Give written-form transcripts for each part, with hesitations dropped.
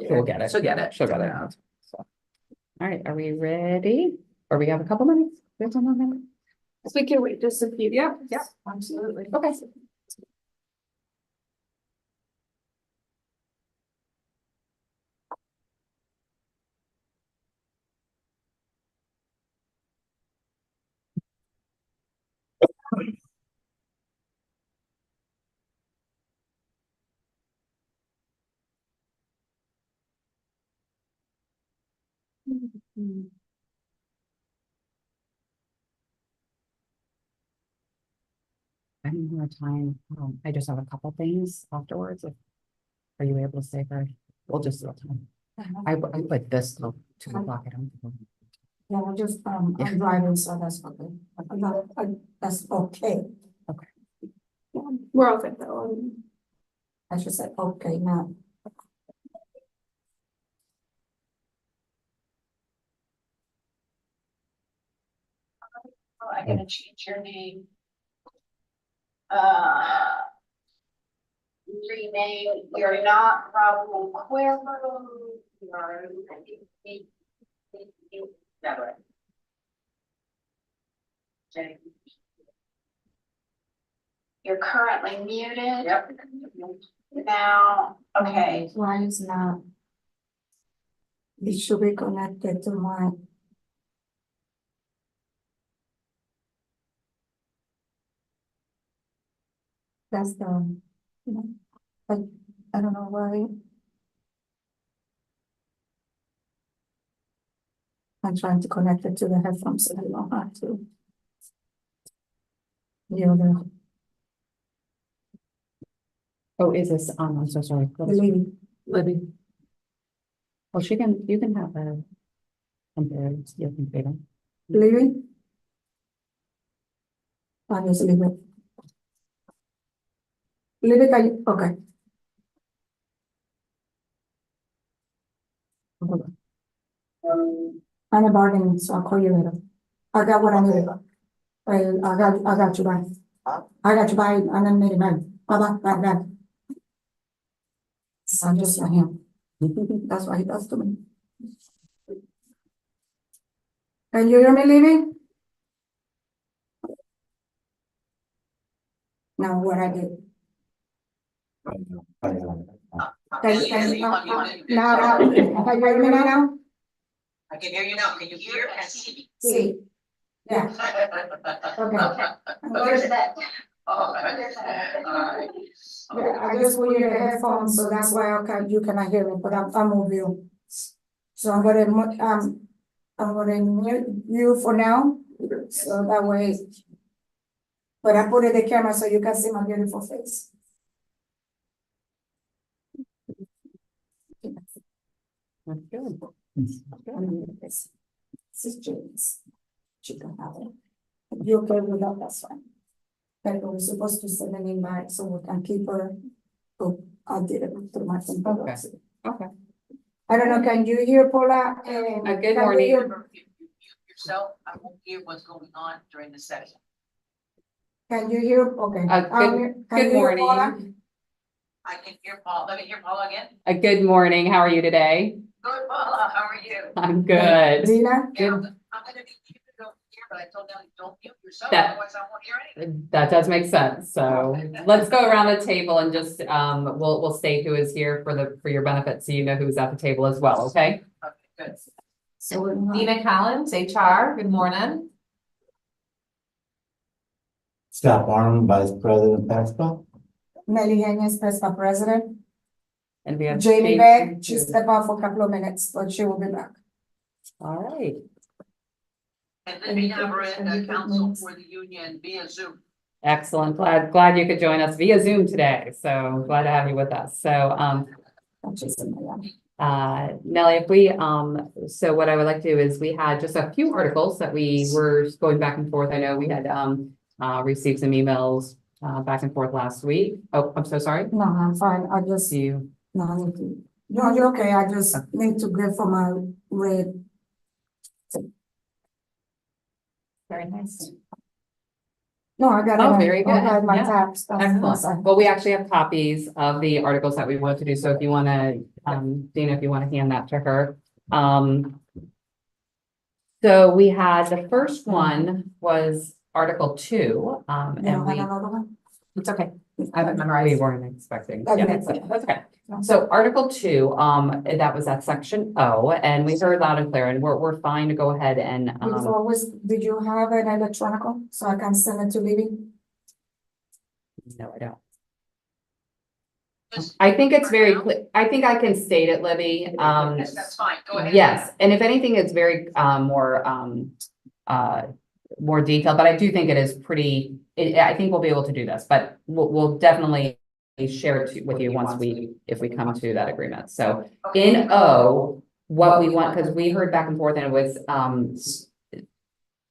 She'll get it. She'll get it. She'll get it. So. All right, are we ready? Or we have a couple minutes? We have 1 more minute? So we can wait just a few. Yeah, Absolutely. okay. I need more time. I just have a couple things afterwards. Are you able to stay for? We'll just do time. I put this till 2 o'clock. I don't think. Yeah, I just, I'm driving, so that's okay. That's okay. Okay. Yeah, we're all good though. I just said, okay, now. I'm gonna change your name. Rename, you're not Raul Cuervo. You are. Never. You're currently muted. Yep. Now, okay. Why is not? It should be connected to my. That's the, you know, I don't know why. I'm trying to connect it to the headphones, so I don't have to. Yeah, Oh, is this, I'm so sorry. Libby, Libby. Well, you can have her. Your computer. Libby. I just leave it. Libby, can you, okay. I'm a bargaining, so I'll call you later. I got what I needed. I got you, bye. I got you, bye, and then maybe bye. Bye. So I'm just like him. That's what he does to me. Can you hear me, Libby? Now what I did. Can now, can you hear me now? I can hear you now. Can you hear and see? See. Yeah. Okay. Where's that? Yeah, I just put you in the headphones, so that's why you cannot hear me, but I'll move you. So I'm gonna mute you for now, so that way. But I put in the camera so you can see my beautiful face. That's good. This is James. She can have it. If you're okay with that, that's fine. But we're supposed to send an invite so we can keep her. Oh, I did it through my phone. Okay. Okay. I don't know, can you hear Paula? Good morning. Yourself, I won't hear what's going on during the session. Can you hear? Okay. Good morning. I can hear Paul. Let me hear Paula again. Good morning. How are you today? Good, Paula. How are you? I'm good. Dina? Yeah, I'm gonna be here, but I told them don't mute yourself, otherwise I won't hear anything. That does make sense. So let's go around the table and just we'll state who is here for your benefit, so you know who's at the table as well. Okay. Okay, good. So Dina Collins, HR, good morning. Scott Barnum, Vice President, PESPA. Nelly Hennis, PESPA President. And we have Jamie Beck, she stepped out for a couple of minutes, but she will be back. All right. And then we have her at council for the union via Zoom. Excellent. Glad you could join us via Zoom today. So glad to have you with us. So Nelly, if we so what I would like to do is we had just a few articles that we were going back and forth. I know we had received some emails back and forth last week. Oh, I'm so sorry. No, I'm fine. I just Do you? no, I need to. No, you're okay. I just need to get for my red. Very nice. No, I got it. Oh, very I good. got my Yeah. tabs. Excellent. Well, we actually have copies of the articles that we want to do, so if you wanna, Dana, if you wanna hand that to her. So we had, the first one was Article 2, You and don't have we. another one? It's okay. I have it We memorized. weren't expecting, Okay. yeah, that's okay. So Article 2, that was at section O, and we heard loud and clear, and we're fine to go ahead and, Before was, did you have an electronic so I can send it to Libby? no, I don't. Just- I think it's very, I think I can state it, Libby, Yes, that's fine, go ahead. yes, and if anything, it's very, more detailed, but I do think it is pretty, I think we'll be able to do this, but we'll definitely share it with you once if we come to that agreement. So in O, what we want, because we heard back and forth and it was,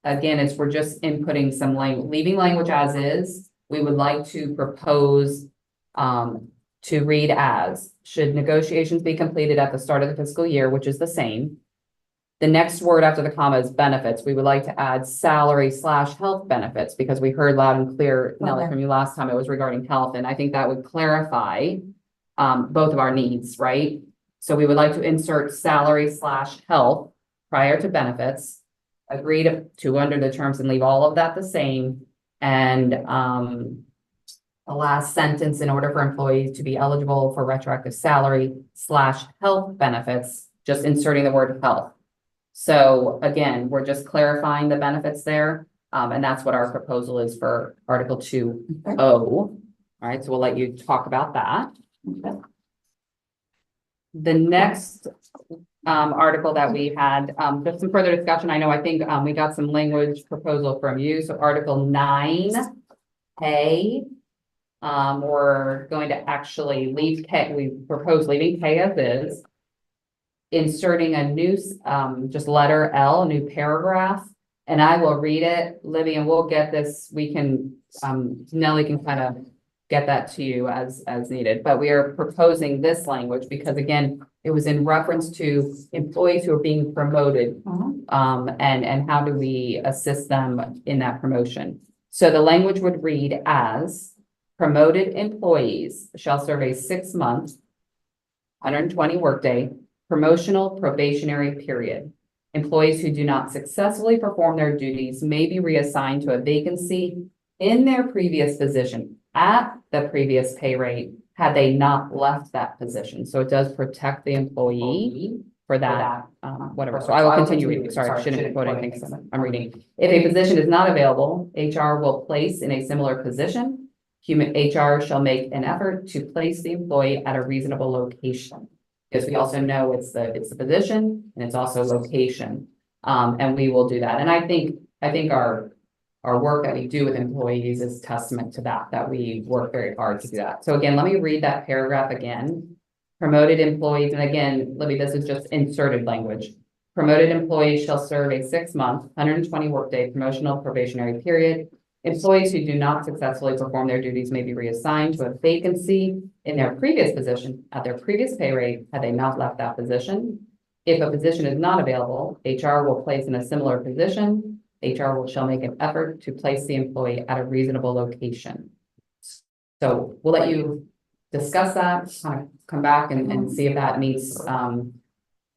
again, it's, we're just inputting some language, leaving language as is. We would like to propose, to read as, should negotiations be completed at the start of the fiscal year, which is the same. The next word after the comma is benefits. We would like to add salary/health benefits because we heard loud and clear, Nellie, Okay. from you last time, it was regarding health, and I think that would clarify both of our needs, right? So we would like to insert salary/health prior to benefits, agree to under the terms and leave all of that the same. And the last sentence, in order for employees to be eligible for retroactive salary/health benefits, just inserting the word health. So again, we're just clarifying the benefits there, and that's what our proposal is for Article 2O. All right, so we'll let you talk about that. The next article that we had, just some further discussion. I think we got some language proposal from you. So Article 9A, we're going to actually leave K, we propose leaving K as is. Inserting a new, just letter L, a new paragraph, and I will read it, Libby, and we'll get this, we can, Nellie can kind of get that to you as needed, but we are proposing this language because again, it was in reference to employees who are being promoted, and how do we assist them in that promotion. So the language would read as, promoted employees shall serve a 6-month, 120 workday, promotional probationary period. Employees who do not successfully perform their duties may be reassigned to a vacancy in their previous position at the previous pay rate had they not left that position. So it does protect the employee for that, whatever. So I will continue reading. Sorry, I shouldn't be quoting things I'm reading. If a position is not available, HR will place in a similar position. Human HR shall make an effort to place the employee at a reasonable location. Because we also know it's the position and it's also location. And we will do that. And I think our work that we do with employees is testament to that we work very hard to do that. So again, let me read that paragraph again. Promoted employees, and again, Libby, this is just inserted language. Promoted employees shall serve a 6-month, 120 workday promotional probationary period. Employees who do not successfully perform their duties may be reassigned to a vacancy in their previous position at their previous pay rate had they not left that position. If a position is not available, HR will place in a similar position. HR shall make an effort to place the employee at a reasonable location. So we'll let you discuss that, kind of come back and see if that meets,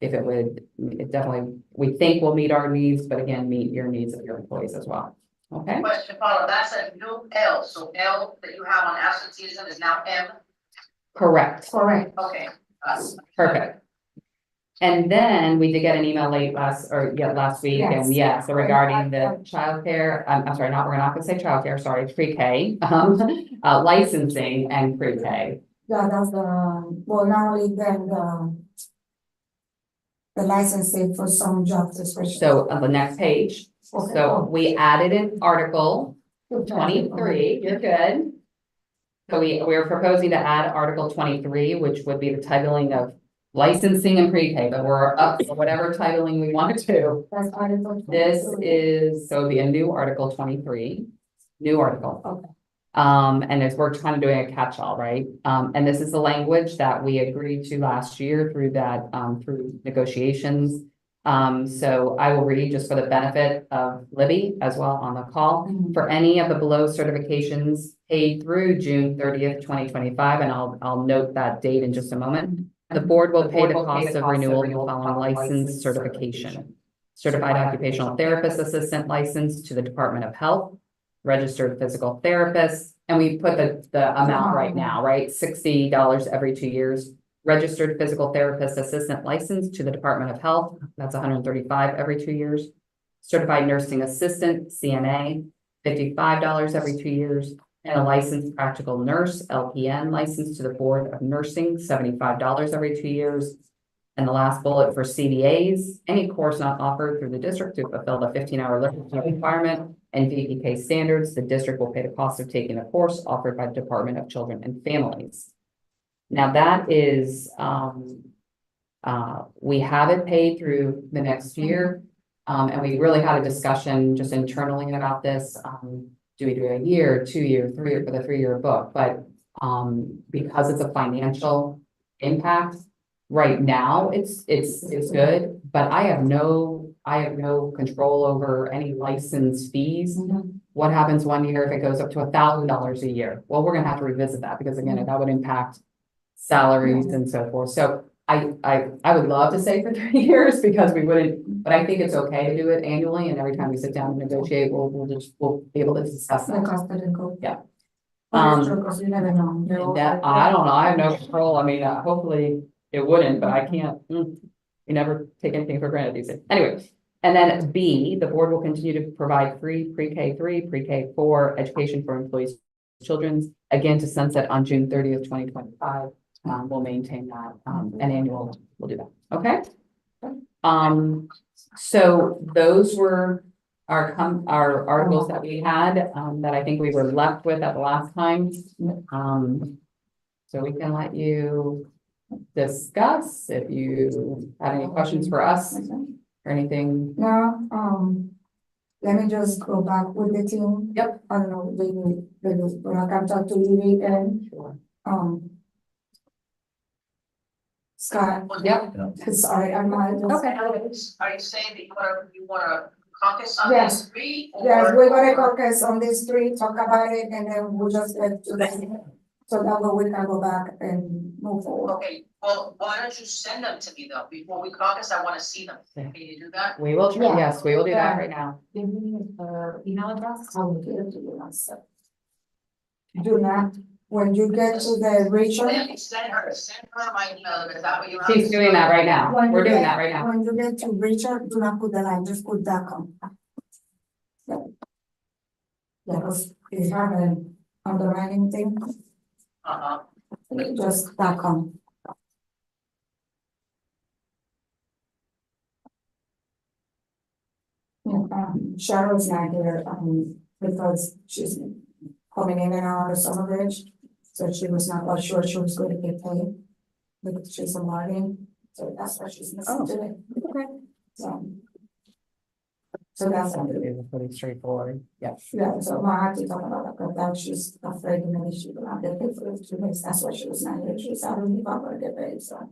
if it would, it definitely, we think will meet our needs, but again, meet your needs of your employees as well. Okay, Question, Paula, that's a new L, so L that you have on absenteeism is now M, correct, Correct. okay. perfect. And then we did get an email last week, and Yes. so regarding the childcare, I'm sorry, we're not gonna say childcare, sorry, it's pre-K, licensing and pre-K. Yeah, that's well, not only the licensing for some jobs especially. So on the next page, Okay. so we added in Article 23, you're good. So we're proposing to add Article 23, which would be the titling of licensing and pre-K, but we're up for whatever titling we want to. That's Article 23. This is, so it'll be a new Article 23, new article. Okay. And we're kind of doing a catch-all, right? And this is the language that we agreed to last year through that, through negotiations. So I will read just for the benefit of Libby as well on the call. For any of the below certifications paid through June 30th, 2025, and I'll note that date in just a moment. The board will pay the cost of renewal of the following license certification. Certified occupational therapist assistant license to the Department of Health, registered physical therapist, and we put the amount right now, right? $60 every 2 years. Registered physical therapist assistant license to the Department of Health, that's $135 every 2 years. Certified nursing assistant, CNA, $55 every 2 years. And a licensed practical nurse, LPN license to the Board of Nursing, $75 every 2 years. And the last bullet for CDAs, any course not offered through the district to fulfill the 15-hour literacy requirement and VPK standards, the district will pay the cost of taking the course offered by the Department of Children and Families. Now that is, we have it paid through the next year. And we really had a discussion just internally about this. Do we do a year, 2 year, 3 year for the 3-year book? But because it's a financial impact, right now it's good, but I have no control over any license fees. What happens 1 year if it goes up to $1,000 a year? Well, we're gonna have to revisit that because again, that would impact salaries and so forth. So I would love to say for 3 years because we wouldn't, but I think it's okay to do it annually, and every time we sit down and negotiate, we'll be able to discuss The that. cost of the go. Yeah. Because you never know. That, I don't know, I have no control. I mean, hopefully it wouldn't, but I can't, you never take anything for granted these days. Anyway, and then B, the board will continue to provide free pre-K 3, pre-K 4 education for employees' children's, again, to sunset on June 30th, 2025. We'll maintain that, an annual, we'll do that, okay? So those were our articles that we had, that I think we were left with at the last time. So we can let you discuss if you have any questions for us or anything. No, let me just go back with the team. Yep. I don't know, when I can talk to you again, Scott, Yep. sorry, I'm not. Okay. Are you saying that you wanna caucus on Yes. these three? Yes, or- we're gonna focus on these three, talk about it, and then we'll just get to the, so that way we can go back and move forward. Okay, well, why don't you send them to me though, before we caucus, I wanna see them, can you do that? We will, Yeah. yes, we will do that Yeah. right now. Give me her email address. I will give it to you now, so. Do not, when you get to the Rachel. Send her my email, is that what you're? She's doing that right now. when you We're doing get- that right now. When you get to Rachel, do not put the line, just put .com. Yeah. Because it's have an underlining thing, Uh-huh, just .com. Yeah, Cheryl's not here, because she's coming in and out of summer bridge, so she was not quite sure she was going to get paid. Because she's a marketing, so that's why she's missing today. Okay. So that's what it is. It's pretty straightforward, yes. Yeah, so I had to talk about that, because now she's afraid that maybe she will not get paid for the 2 weeks, that's why she was not here, she was out of the gonna get paid, so.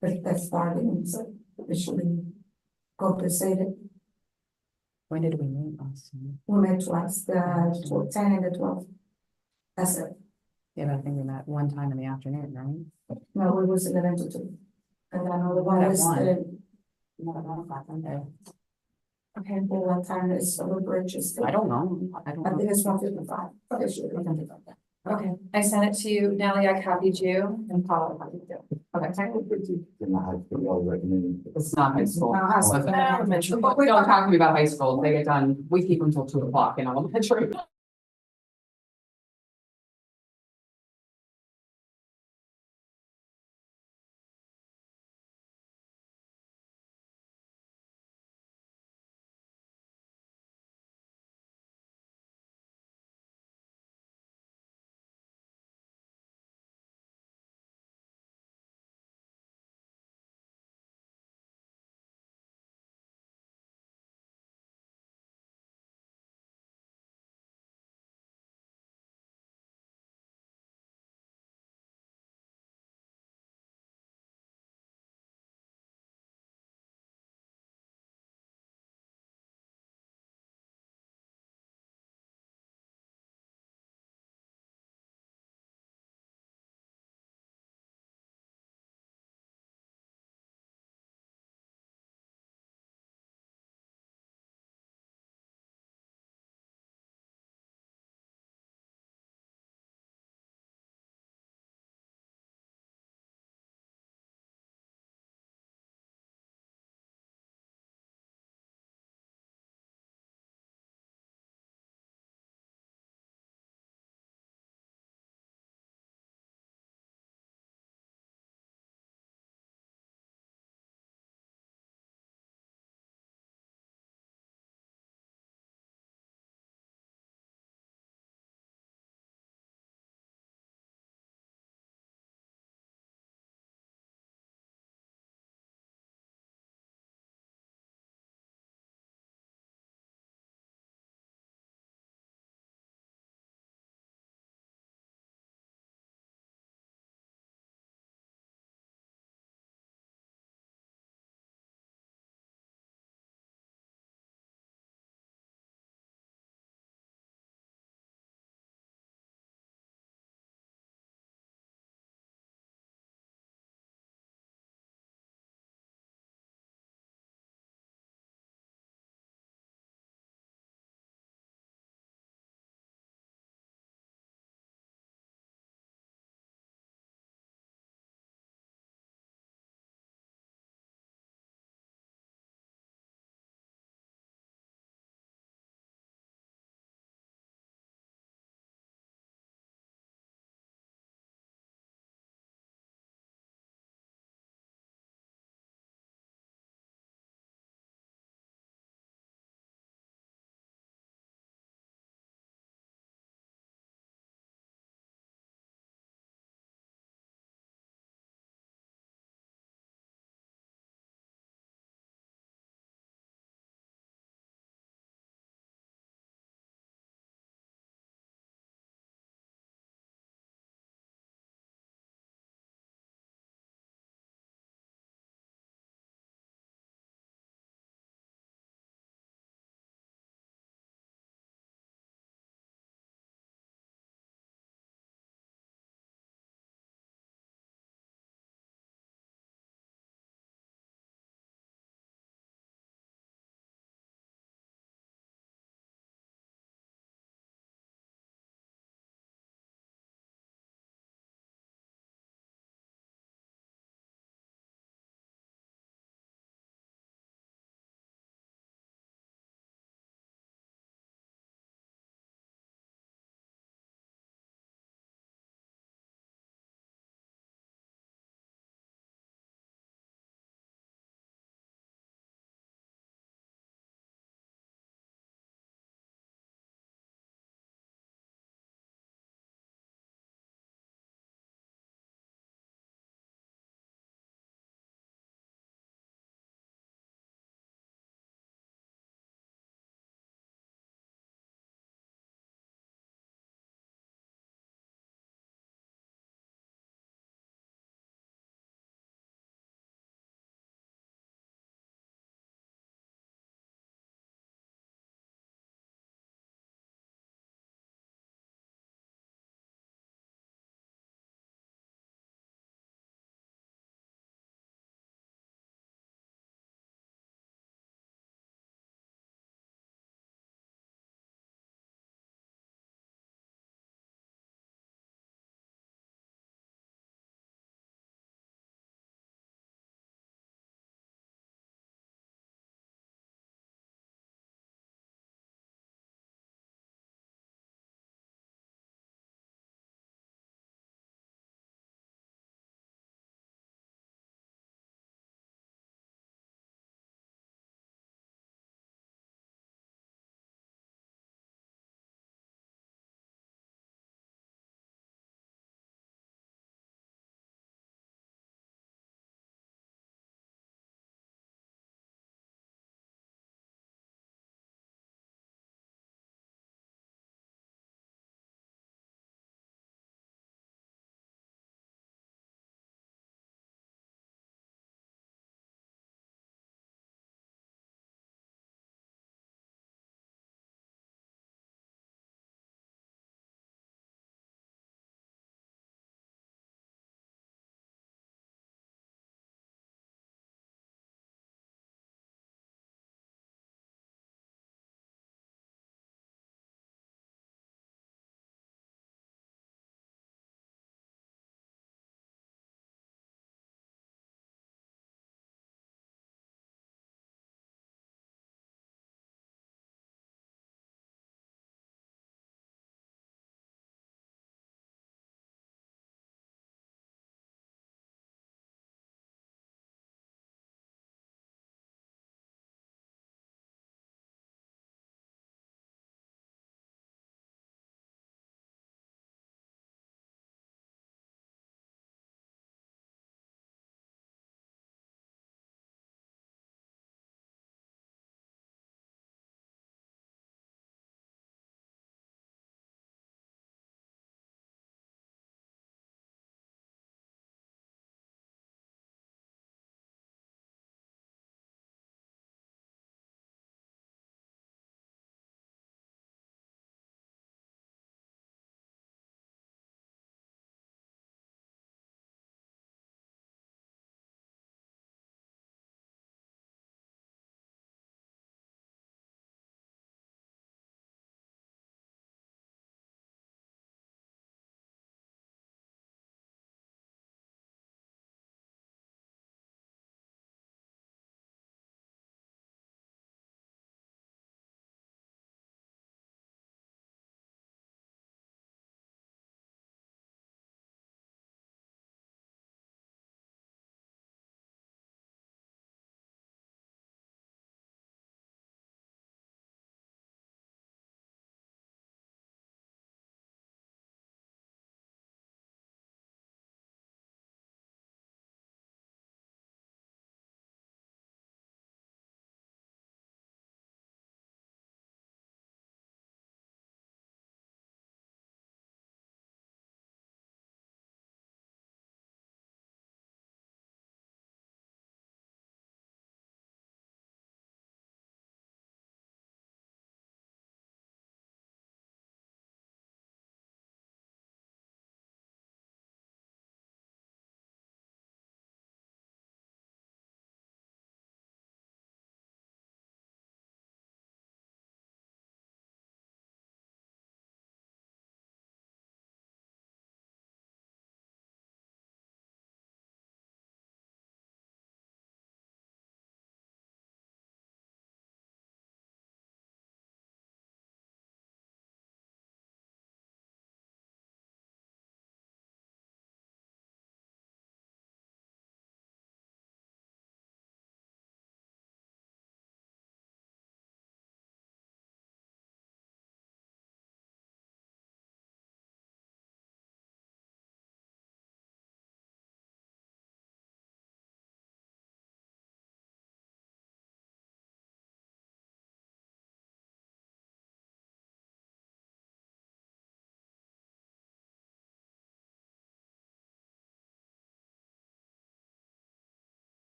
But that's bargaining, so we should go to say that When did we meet last time? we met twice, the 10 and the 12. That's it, Yeah, but I think we met one time in the afternoon, right? no, it was 11 to 2. And then another one That was, one. Not at 1 o'clock, okay. okay, well, what time is summer bridge is? I don't know, I don't I know. think it's 1:55. Okay, sure, we can do that. Okay, I sent it to you, Nellie, I copied you, and Paula copied you. In the high school, I was recommending. It's not high school. No, high school. Don't talk to me about high school, they get done, we keep them till 2 o'clock in elementary.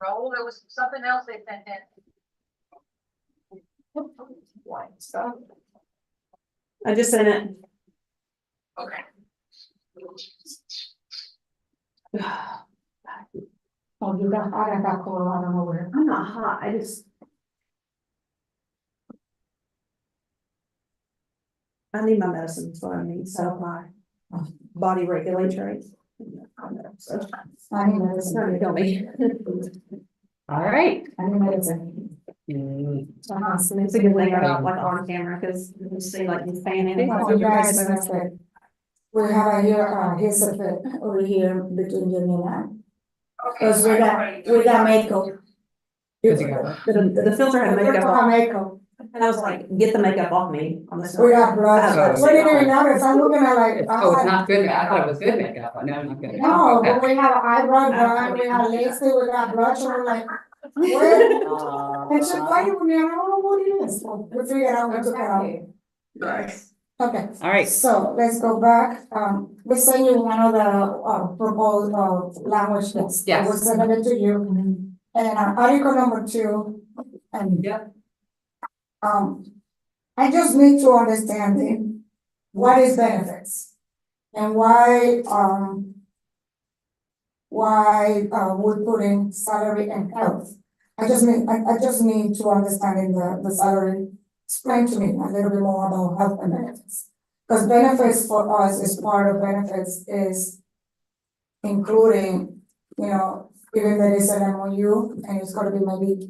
Raul, there was something else they sent in. I just sent it. Okay. Oh, you got, I got cold, I don't know where. I'm not hot, I just. I need my medicine, that's what I need, so my body regulates, right? So, I need it's not medicine. gonna kill me. All right. I need medicine. It's a good thing I got like on camera, cause you see like you fanning. Oh, you guys, that's it. We have a here, here's a fit over here between Jimmy and I. Cause we got makeup. Because you got The filter had makeup Got on, makeup. and I was like, get the makeup off me on this We one. got blood. What did you notice? I'm looking at like. Oh, it's not good. I thought it was good makeup. No, not good. No, Okay. but we have eyebrow done, we have lipstick, we got blush, and we're like, what? And she's fighting with me, I don't know what it is. We figured out, we took it out. Okay. All right. So let's go back, we sent you one of the, proposed, language lists. Yes. We'll send it to you, and, article number 2, and. Yep. I just need to understand it, what is benefits? And why, we're putting salary and health? I just need to understand the salary. Explain to me a little bit more about health and benefits. Because benefits for us is part of benefits is including, even there is an MOU and it's gonna be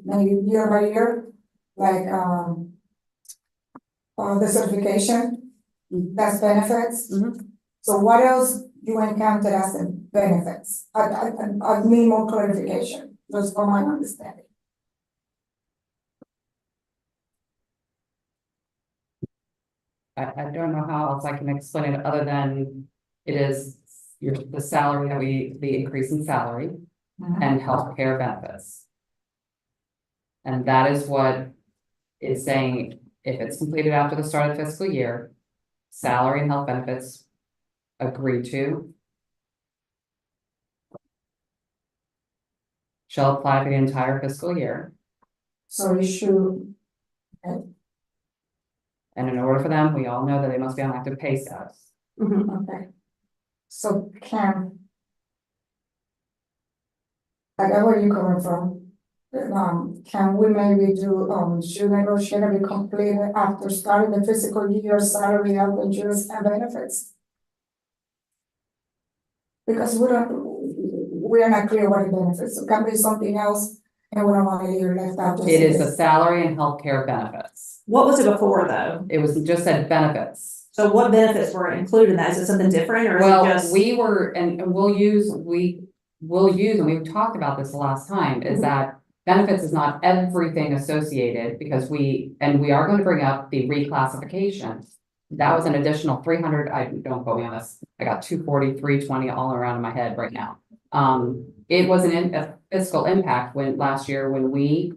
maybe year by year, like, the certification, that's benefits. Mhm. So what else you encounter as the benefits? I need more clarification, just for my understanding. I don't know how else I can explain it other than it is the salary that the increase in salary and healthcare benefits. And that is what is saying, if it's completed after the start of the fiscal year, salary and health benefits agreed to shall apply for the entire fiscal year. So you should, And in order for them, we all know that they must be on active pay status. okay. So I get where you're coming from. Can we maybe do, should negotiate be completed after starting the fiscal year, salary, health insurance and benefits? Because we are not clear what it benefits, so can be something else, and we don't want to leave left out. It is the salary and healthcare benefits. What was it before though? It was just said benefits. So what benefits were included in that? Is it something different or is it Well, just? we were, and we'll use, and we've talked about this the last time, is that benefits is not everything associated, because we are going to bring up the reclassification. That was an additional 300, don't quote me on this, I got 240, 320 all around in my head right now. It was a fiscal impact when last year when we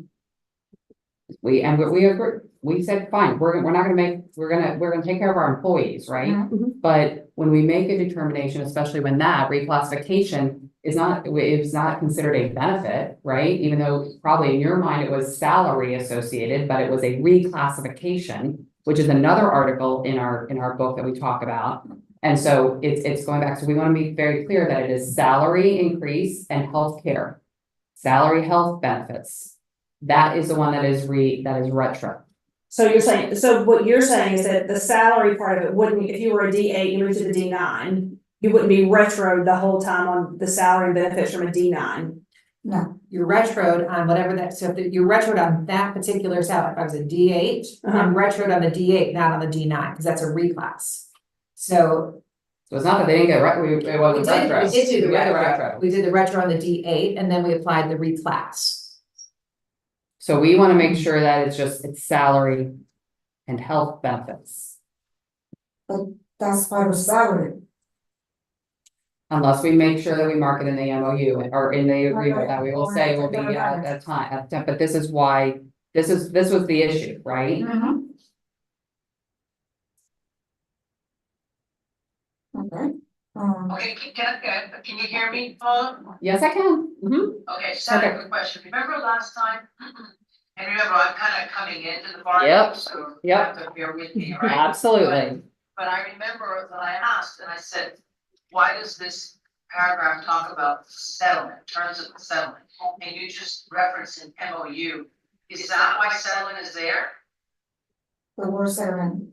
agreed, we said, fine, we're gonna take care of our employees, right? But when we make a determination, especially when that reclassification is not considered a benefit, right? Even though probably in your mind it was salary associated, but it was a reclassification, which is another article in our book that we talk about. And so it's going back, so we want to be very clear that it is salary increase and healthcare, salary health benefits. That is the one that is retro. So you're saying, so what you're saying is that the salary part of it wouldn't, if you were a D8, you moved to the D9, you wouldn't be retro the whole time on the salary and benefits from a D9. No, You're retroed on whatever that, so if you're retroed on that particular salary, if I was a D8, I'm retroed on the D8, not on the D9, because that's a reclass. So. So it's not that they didn't get it wasn't retro. We did do the We had retro. We did the retro on the D8, and then we applied the reclass. So we want to make sure that it's salary and health benefits. that's part of salary. Unless we make sure that we mark it in the MOU or in the agreement that we will say will be at that time, but this is why, this was the issue, right? Okay, Okay, can you hear me, Paula? Yes, I can. Okay, just had a Okay. quick question. Remember last time? And remember, I'm kind of coming into the bargaining, Yep, so you yep. have to bear with me, right? Absolutely. But I remember that I asked and I said, why does this paragraph talk about settlement, terms of the settlement? And you just referenced an MOU. Is that why settlement is there? The word seven,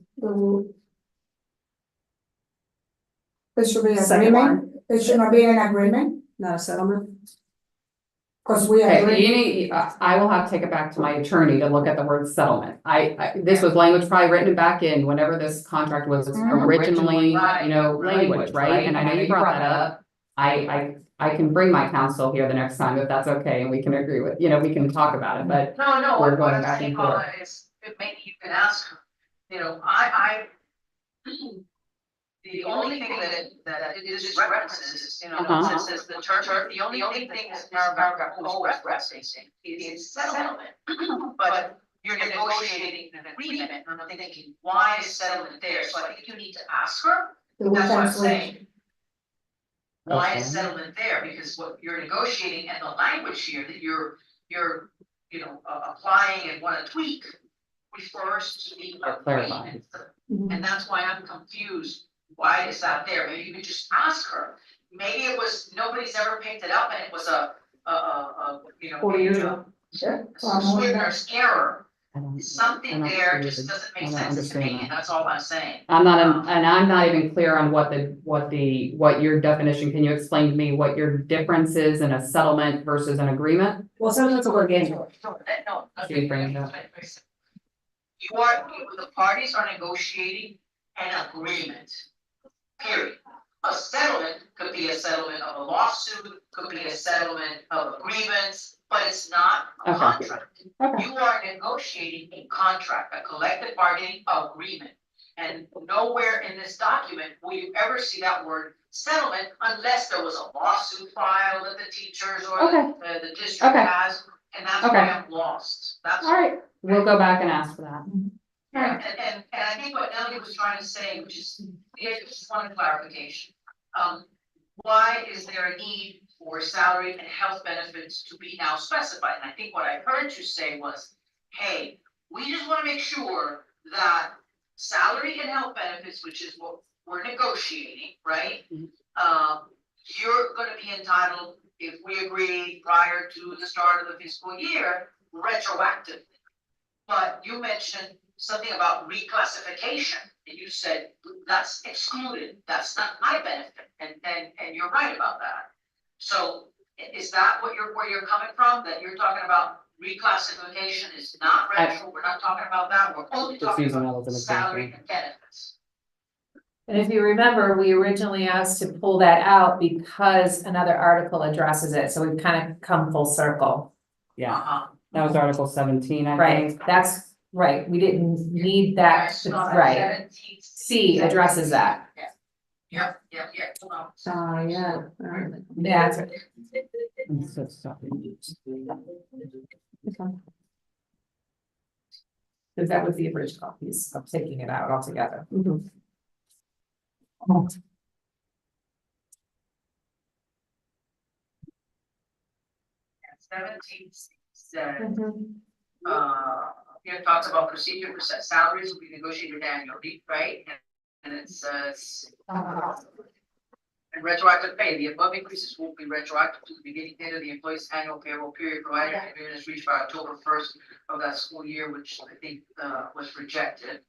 it should be Second agreement, it should not be an agreement, Not a settlement. cause we Okay, agree. you need, I will have to take it back to my attorney to look at the word settlement. This was language probably written back in whenever this contract was originally, language, right? And I know you brought that up. I can bring my counsel here the next time if that's okay, and we can agree with, we can talk about it, but No, We're what going I'm back saying, and forth. Paula, is maybe you can ask her, the only thing that it is references, it says the term, the only thing this paragraph always referencing is settlement. But you're negotiating an agreement, and I'm thinking, why is settlement there? So I think you need to ask her, that's what I'm saying. Why is Okay. settlement there? Because what you're negotiating and the language here that you're applying and wanna tweak refers to the clarify. agreement. And that's why I'm confused. Why is that there? Maybe you could just ask her. Maybe it was, nobody's ever picked it up and it was a 40 years ago. a Scrivener's error. I don't Something there just doesn't I make don't sense to understand me, that. and that's all I'm saying. I'm not even clear on what your definition, can you explain to me what your difference is in a settlement versus an agreement? Well, settlement's a bargaining. No, Can you bring it up? the parties are negotiating an agreement, period. A settlement could be a settlement of a lawsuit, could be a settlement of a grievance, but it's not a Okay. contract. Okay. You are negotiating a contract, a collective bargaining agreement. And nowhere in this document will you ever see that word settlement unless there was a lawsuit filed that the teachers or Okay. the district Okay. has, and that's Okay. why I'm lost. That's All right, we'll go back and ask for that. yeah, and I think what Elliot was trying to say, which is, just one clarification. Why is there a need for salary and health benefits to be now specified? And I think what I heard you say was, hey, we just wanna make sure that salary and health benefits, which is what we're negotiating, right? You're gonna be entitled, if we agree prior to the start of the fiscal year, retroactively. But you mentioned something about reclassification, and you said that's excluded, that's not my benefit, and you're right about that. So is that where you're coming from, that you're talking about reclassification is not retro, we're not talking about that, we're only Just talking using that about as an example. salary and benefits? And if you remember, we originally asked to pull that out because another article addresses it, so we've kind of come full circle. Yeah, that was Article 17, I Right, think. that's right, we didn't need that, right, C addresses that. Yep. Yeah. Yeah, that's right. Because that was the original piece of taking it out altogether. Seventeen said, it talks about procedure for set salaries will be negotiated annually, right? And it says, and retroactive pay, the above increases will be retroactive to the beginning date of the employee's annual payroll period, provided an agreement is reached by October 1st of that school year, which I think was rejected.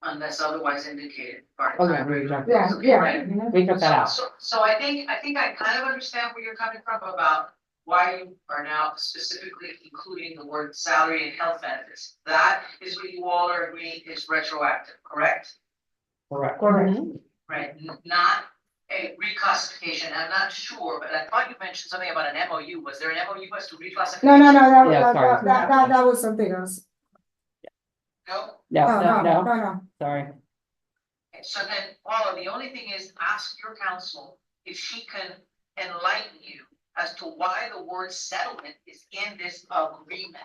Unless otherwise indicated. Oh, yeah, we rejected. Yeah, Okay, yeah. right. We took that out. So I think I kind of understand where you're coming from about why you are now specifically including the word salary and health benefits. That is what you all are agreeing is retroactive, correct? Correct. Correct. Right, not a reclassification. I'm not sure, but I thought you mentioned something about an MOU. Was there an MOU as to reclassification? No, Yeah, sorry. that was something else. No? No. Sorry. So then, Paula, the only thing is ask your counsel if she can enlighten you as to why the word settlement is in this agreement.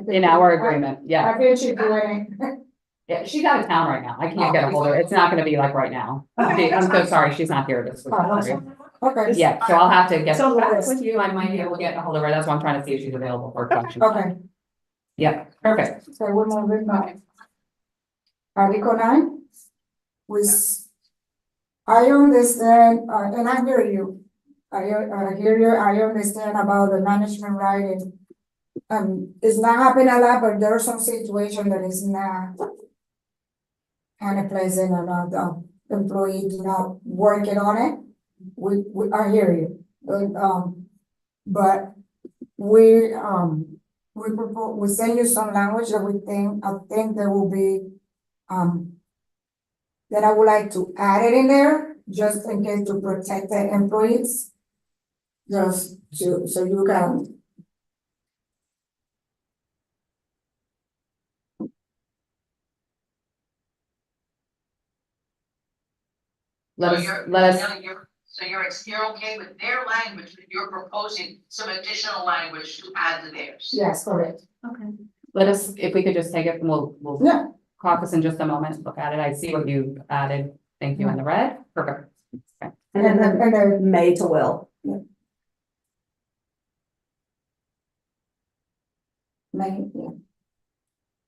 In our agreement, yeah. I think she's doing it. Yeah, she's out of town right now. I can't get a hold of her. It's not gonna be like right now. Okay, I'm so sorry, she's not here this week. Sorry. Okay, Yeah, so I'll have to get So- back with you. I might be able to get a hold of her. That's why I'm trying to see if she's available for a question. okay, Yeah, perfect. so we're moving on. Article 9. I understand, and I hear you. I hear you, I understand about the management writing. It's not happening a lot, but there are some situations that is not kind of pleasant and the employee do not working on it. I hear you, but we propose, we send you some language that I think there will be, that I would like to add it in there, just in case to protect the employees. Just so you can. Let So us, you're- let us, Nelly, you're okay with their language, but you're proposing some additional language to add to theirs. Yes, correct. let us, if we could just take it and we'll Yeah. caucus in just a moment, look at it. I see what you added. Thank you in the red. Perfect. And And then then, the may to will. yeah,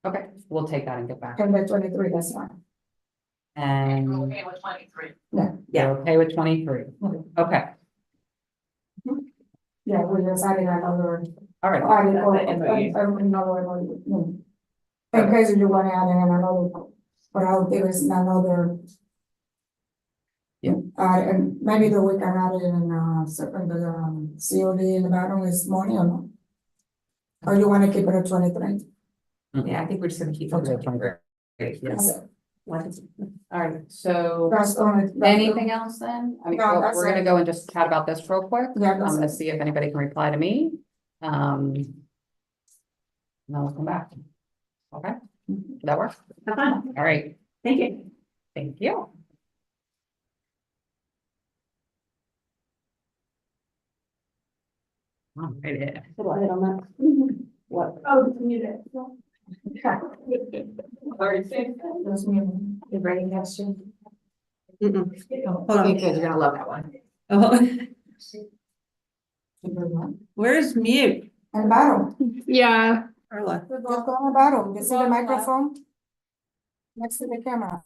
Okay, we'll take that and get back. and the 23, that's fine. And you're And okay with 23. you're okay with 23. Okay, Yeah, we just added another, all right. in case you want to add in another, but I'll give us another. Yeah. And maybe the week I add it in, COD in the bottom is morning or no? Or you want to keep it at 23? Yeah, I think we're just gonna keep. Okay, it. 23. Yes. All right, so That's only. anything else then? I mean, No, that's we're gonna it. go and just chat about this real quick. Yeah, I'm that's gonna it. see if anybody can reply to me. And then we'll come back. Okay, that works? Fine. All right, Thank you. thank you. All right. What do I hit on that? What? Oh, you need it. That's me. You ready next year? Hold on. Because you're gonna love that one. Where's mute? And bottom, Yeah. Carla. just go on the bottom, you see the microphone? Next to the camera.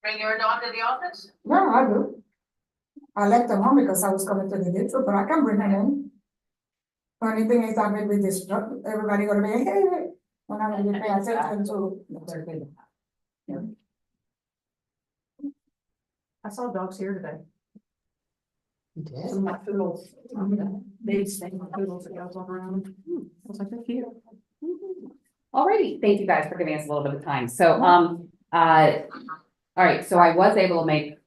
bring your dog to the office? No, I do. I left them home because I was coming to the district, but I can bring them in. Funny thing is, I may be distracted, everybody gonna be, hey, hey, when I'm gonna pay attention to. I saw dogs here today. did. Some like poodles. Big stain poodles that goes all around. I was like, they're cute. Alrighty, thank you guys for giving us a little bit of time. So, all right, so I was able to make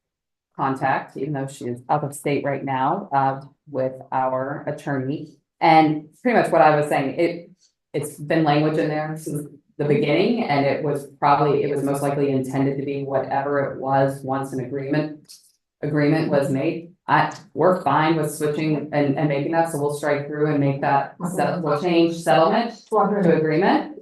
contact, even though she is out of state right now, with our attorney. And pretty much what I was saying, it's been language in there since the beginning, and it was most likely intended to be whatever it was once an agreement was made. We're fine with switching and making that, so we'll strike through and make that, we'll change settlement to agreement.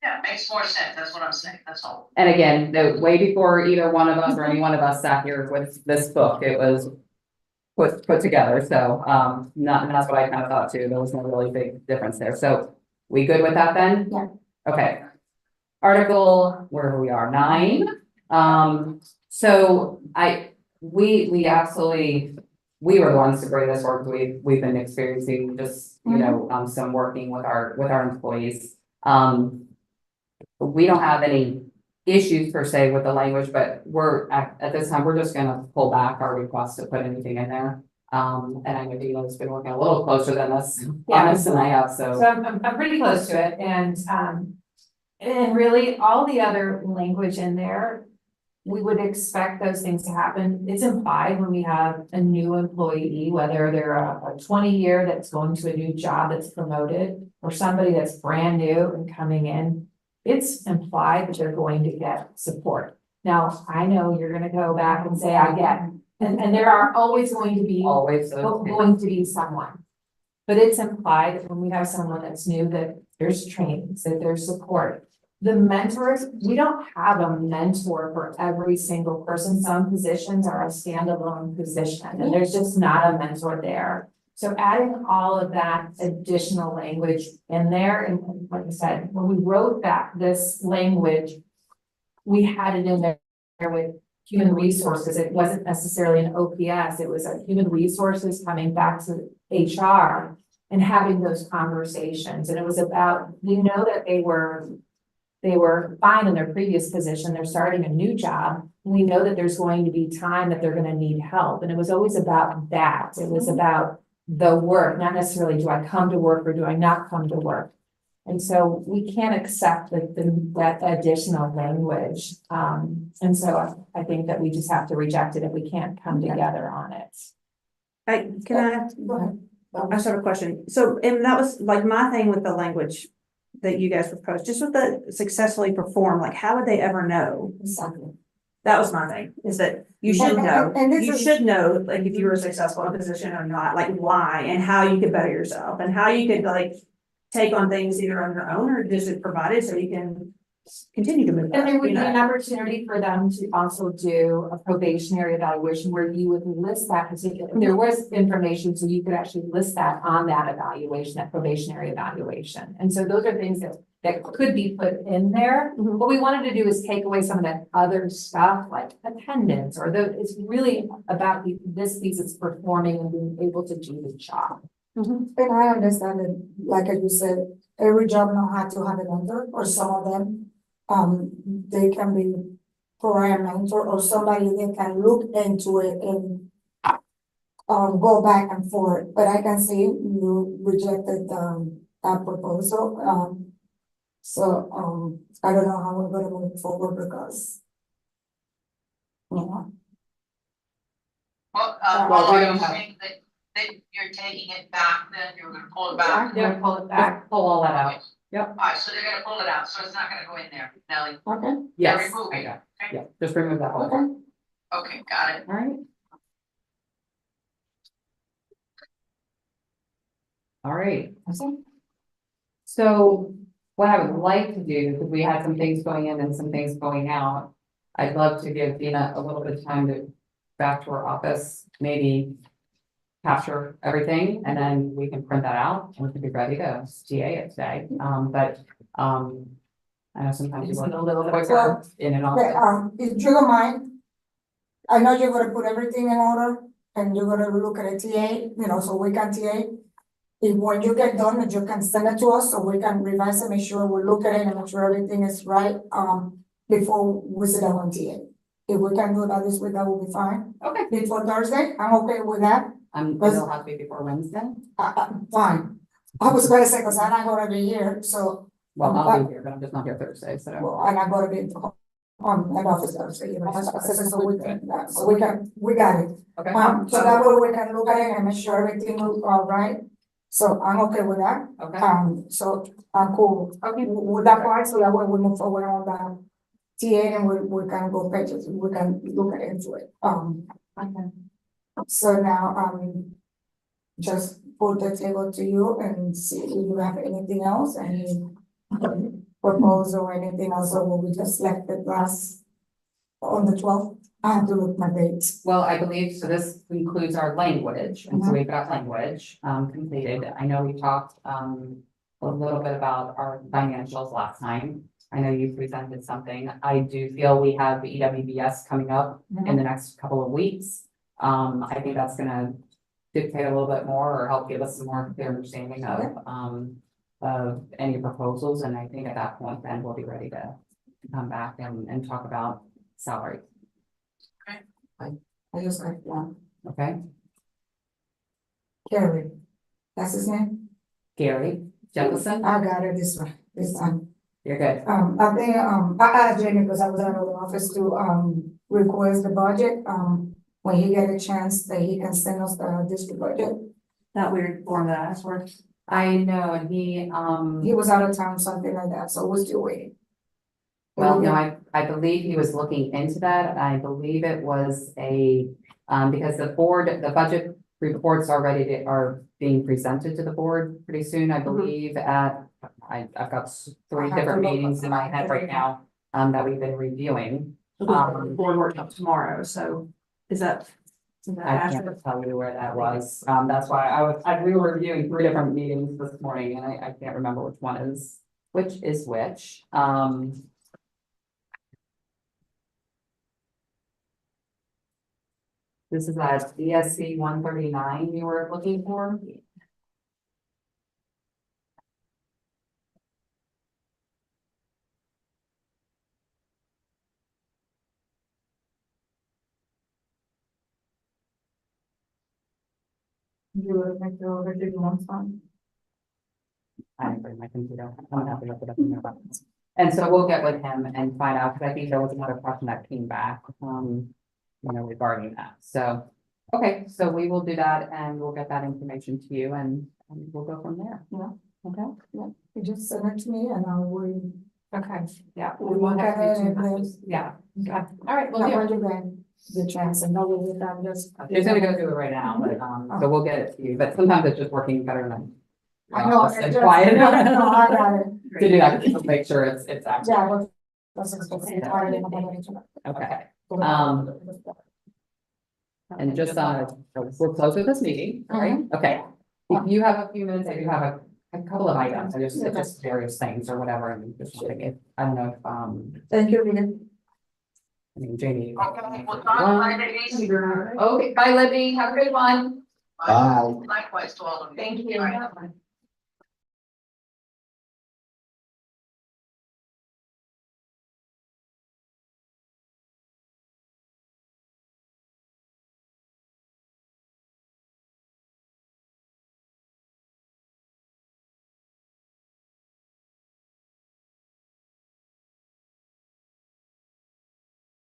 Yeah, makes more sense, that's what I'm saying, that's all. And again, the way before either one of us or any one of us sat here with this book, it was put together, so, that's what I kind of thought too, there was no really big difference there, so we good with that then? Yeah. Okay. Article, where we are, 9, so we absolutely, we were the ones to bring this work, we've been experiencing just, you know, some working with our employees. We don't have any issues per se with the language, but we're at this time, we're just gonna pull back our request to put anything in there. And I know Dina's been working a little closer than us, honest, than I have, So so. I'm pretty close to it, and really, all the other language in there, we would expect those things to happen. It's implied when we have a new employee, whether they're a 20-year that's going to a new job that's promoted, or somebody that's brand new and coming in. It's implied that they're going to get support. Now, I know you're gonna go back and say, I get, and there are always going to be going to be someone. But it's implied that when we have someone that's new, that there's trainings, that there's support. The mentors, we don't have a mentor for every single person. Some positions are a standalone position, and there's just not a mentor there. So adding all of that additional language in there, and like I said, when we wrote this language, we had it in there with human resources. It wasn't necessarily an OPS, it was a human resources coming back to HR and having those conversations. And it was about, we know that they were fine in their previous position, they're starting a new job. We know that there's going to be time that they're gonna need help. And it was always about that. It was about the work, not necessarily do I come to work or do I not come to work? And so we can't accept that additional language. And so I think that we just have to reject it if we can't come together on it. Can I? Go ahead. I just have a question. So, and that was like my thing with the language that you guys proposed, just with the successfully perform, like how would they ever know? Exactly. That was my thing, is that you should know, And this you is- should know, like, if you were successful in a position or not, like why and how you could better yourself and how you could like take on things either on your own or just it provided so you can continue to move. And there up, would you be know? an opportunity for them to also do a probationary evaluation where you would list that particular, if there was information, so you could actually list that on that evaluation, that probationary evaluation. And so those are things that could be put in there. What we wanted to do is take away some of that other stuff like attendance it's really about this piece is performing and being able to do the job. And I understand that, like you said, every job not have to have a mentor, or some of them, they can be provide a mentor or somebody that can look into it and go back and forth, but I can see you rejected, that proposal, so, I don't know how we're gonna move forward because, you know. Well, Well, we are don't you have- saying that you're taking it back, then you're gonna pull it back? They'll pull it back. Pull all that out. Alright, so they're gonna pull it out, so it's not gonna go in there, Nelly. Okay, Yes. remove it. Yeah, just remove that whole. okay. Okay, got it. All right. All right. So what I would like to do, because we had some things going in and some things going out, I'd love to give Dina a little bit of time to back to her office, maybe capture everything, and then we can print that out and we can be ready to TA it today. I know sometimes you Just want a little bit quicker in an Okay, office. if you don't mind, I know you're gonna put everything in order and you're gonna look at a TA, so we can TA. If when you get done, that you can send it to us so we can revise and make sure we look at it and make sure everything is right, before we sit down on TA. If we can do that this week, that will be fine. Okay. Before Thursday, I'm okay with that, It'll have to be before Wednesday. fine. I was gonna say, cause I'm not gonna be here, so, Well, I'll be here, but I'm just not here Thursday, so. well, I'm not gonna be on that office Thursday, so we we got it. Okay. So that way we can look at it and make sure everything looks all right. So I'm okay with that. Okay. So I'm cool Okay. with that part, so that way we move forward on that. TA and we can go pages, we can look at into it. Okay. So now, just put the table to you and see if you have anything else, any proposal or anything else, or will we just left it last on the 12th? I have to look my dates. Well, I believe, so this includes our language, and so we've got language, completed. I know we talked, a little bit about our financials last time. I know you presented something. I do feel we have the EWBS coming up in the next couple of weeks. I think that's gonna dictate a little bit more or help give us some more clear understanding of any proposals, and I think at that point, then we'll be ready to come back and talk about salary, I just got one. okay? Gary, that's his name? Gary Jefferson, I got it this time. you're good. I think, I asked Jenny because I was out of the office to, request the budget, when he get a chance that he can send us the district budget. That weird form that I asked for. I know, and he was out of town, something like that, so we're still waiting. well, no, I believe he was looking into that. I believe it was because the budget reports are being presented to the board pretty soon, I believe I've got three different meetings in my head right now, that we've been reviewing. Board workshop tomorrow, so is that? I can't tell you where that was. That's why we were reviewing three different meetings this morning and I can't remember which is which. This is that ESC 139 you were looking for. You would make the order, do you want some? I didn't bring my computer. I'm gonna have to look it up in there. And so we'll get with him and find out, because I think there was another question that came back, regarding that. So, okay, so we will do that and we'll get that information to you and we'll go from there. Yeah. Okay. Yeah, you just send it to me and I will. Okay, yeah. We won't have to do too much. much. Yeah, okay, all right, Not well, when you get the chance and know what we've done, just. She's gonna go through it right now, but, so we'll get it to you, but sometimes it's just working better than. I know, just it's and quiet. no, I got it. To do that, just to make sure it's accurate. Yeah, but that's expected. I already know about it. Okay, and just, we're closed with this meeting, right? Okay. If you have a few minutes, I do have a couple of items, just various things or whatever, and just wondering if, I don't know if, Thank you, Rita. I mean, Jamie. Okay, well, Don, ladies. Okay, bye Libby, have a good one. Bye. Likewise to all of you. thank you.